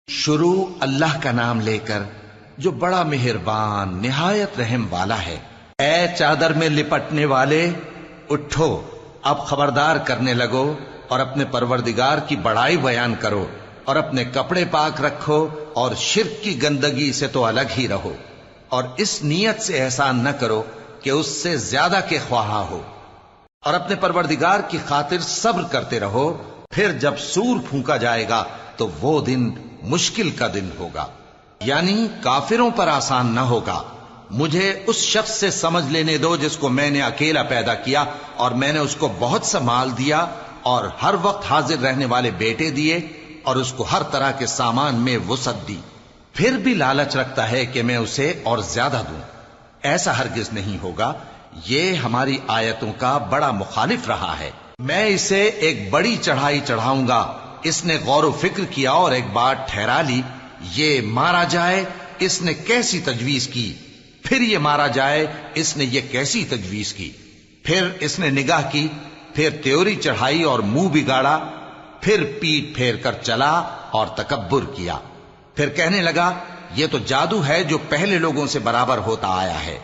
شروع اللہ کا نام لے کر جو بڑا مہربان نہایت رحم والا ہے۔ اے چادر میں لپٹنے والے، اٹھو، اب خبردار کرنے لگو اور اپنے پروردگار کی بڑائی بیان کرو، اور اپنے کپڑے پاک رکھو اور شرک کی گندگی سے تو الگ ہی رہو، اور اس نیت سے احسان نہ کرو کہ اس سے زیادہ کے خواہاں ہو، اور اپنے پروردگار کی خاطر صبر کرتے رہو۔ پھر جب سور پھونکا جائے گا تو وہ دن مشکل کا دن ہوگا، یعنی کافروں پر آسان نہ ہوگا۔ مجھے اس شخص سے سمجھ لینے دو جس کو میں نے اکیلا پیدا کیا، اور میں نے اس کو بہت سا مال دیا اور ہر وقت حاضر رہنے والے بیٹے دیے، اور اس کو ہر طرح کے سامان میں وسعت دی، پھر بھی لالچ رکھتا ہے کہ میں اسے اور زیادہ دوں۔ ایسا ہرگز نہیں ہوگا، یہ ہماری آیتوں کا بڑا مخالف رہا ہے۔ میں اسے ایک بڑی چڑھائی چڑھاؤں گا۔ اس نے غور و فکر کیا اور ایک بات ٹھہرا لی، یہ مارا جائے، اس نے کیسی تجویز کی، پھر یہ مارا جائے، اس نے یہ کیسی تجویز کی۔ پھر اس نے نگاہ کی، پھر تیوری چڑھائی اور منہ بگاڑا، پھر پیٹ پھیر کر چلا اور تکبر کیا، پھر کہنے لگا یہ تو جادو ہے جو پہلے لوگوں سے برابر ہوتا آیا ہے۔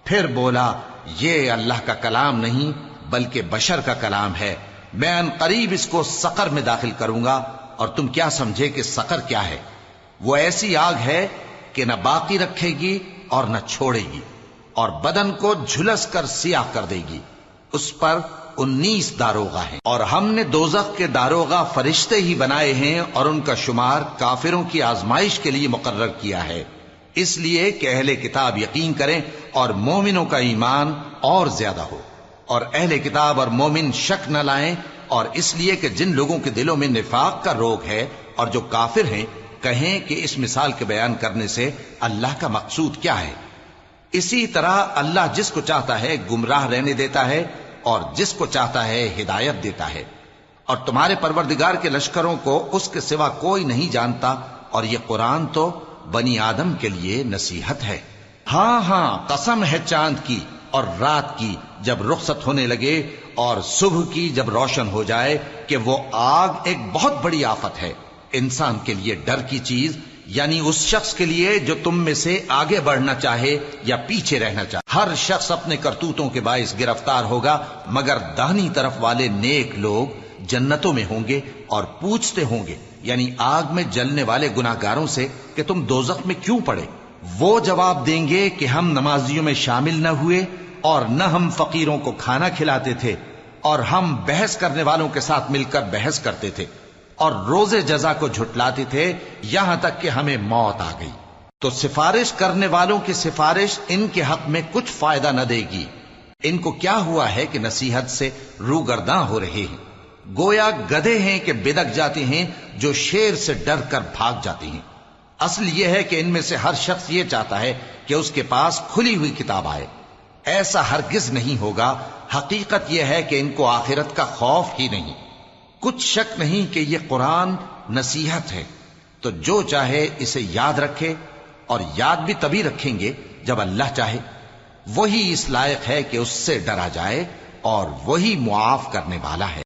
پھر بولا یہ اللہ کا کلام نہیں بلکہ بشر کا کلام ہے، میں ان قریب اس کو سقر میں داخل کروں گا، اور تم کیا سمجھے کہ سقر کیا ہے؟ وہ ایسی آگ ہے کہ نہ باقی رکھے گی اور نہ چھوڑے گی، اور بدن کو جھلس کر سیاہ کر دے گی۔ اس پر 19 داروغہ ہیں، اور ہم نے دوزخ کے داروغہ فرشتے ہی بنائے ہیں، اور ان کا شمار کافروں کی آزمائش کے لیے مقرر کیا ہے، اس لیے کہ اہل کتاب یقین کریں اور مومنوں کا ایمان اور زیادہ ہو، اور اہل کتاب اور مومن شک نہ لائیں، اور اس لیے کہ جن لوگوں کے دلوں میں نفاق کا روگ ہے اور جو کافر ہیں کہیں کہ اس مثال کے بیان کرنے سے اللہ کا مقصود کیا ہے۔ اسی طرح اللہ جس کو چاہتا ہے گمراہ رہنے دیتا ہے اور جس کو چاہتا ہے ہدایت دیتا ہے، اور تمہارے پروردگار کے لشکروں کو اس کے سوا کوئی نہیں جانتا، اور یہ قرآن تو بنی آدم کے لیے نصیحت ہے۔ ہاں ہاں، قسم ہے چاند کی اور رات کی جب رخصت ہونے لگے، اور صبح کی جب روشن ہو جائے، کہ وہ آگ ایک بہت بڑی آفت ہے، انسان کے لیے ڈر کی چیز، یعنی اس شخص کے لیے جو تم میں سے آگے بڑھنا چاہے یا پیچھے رہنا چاہے۔ ہر شخص اپنے کرتوتوں کے باعث گرفتار ہوگا، مگر داہنی طرف والے نیک لوگ جنتوں میں ہوں گے اور پوچھتے ہوں گے، یعنی آگ میں جلنے والے گناہگاروں سے، کہ تم دوزخ میں کیوں پڑے؟ وہ جواب دیں گے کہ ہم نمازیوں میں شامل نہ ہوئے، اور نہ ہم فقیروں کو کھانا کھلاتے تھے، اور ہم بحث کرنے والوں کے ساتھ مل کر بحث کرتے تھے، اور روز جزا کو جھٹلاتے تھے، یہاں تک کہ ہمیں موت آ گئی۔ تو سفارش کرنے والوں کی سفارش ان کے حق میں کچھ فائدہ نہ دے گی۔ ان کو کیا ہوا ہے کہ نصیحت سے روگرداں ہو رہے ہیں؟ گویا گدھے ہیں کہ بدک جاتے ہیں، جو شیر سے ڈر کر بھاگ جاتے ہیں۔ اصل یہ ہے کہ ان میں سے ہر شخص یہ چاہتا ہے کہ اس کے پاس کھلی ہوئی کتاب آئے، ایسا ہرگز نہیں ہوگا۔ حقیقت یہ ہے کہ ان کو آخرت کا خوف ہی نہیں۔ کچھ شک نہیں کہ یہ قرآن نصیحت ہے، تو جو چاہے اسے یاد رکھے، اور یاد بھی تبھی رکھیں گے جب اللہ چاہے۔ وہی اس لائق ہے کہ اس سے ڈرا جائے، اور وہی معاف کرنے والا ہے۔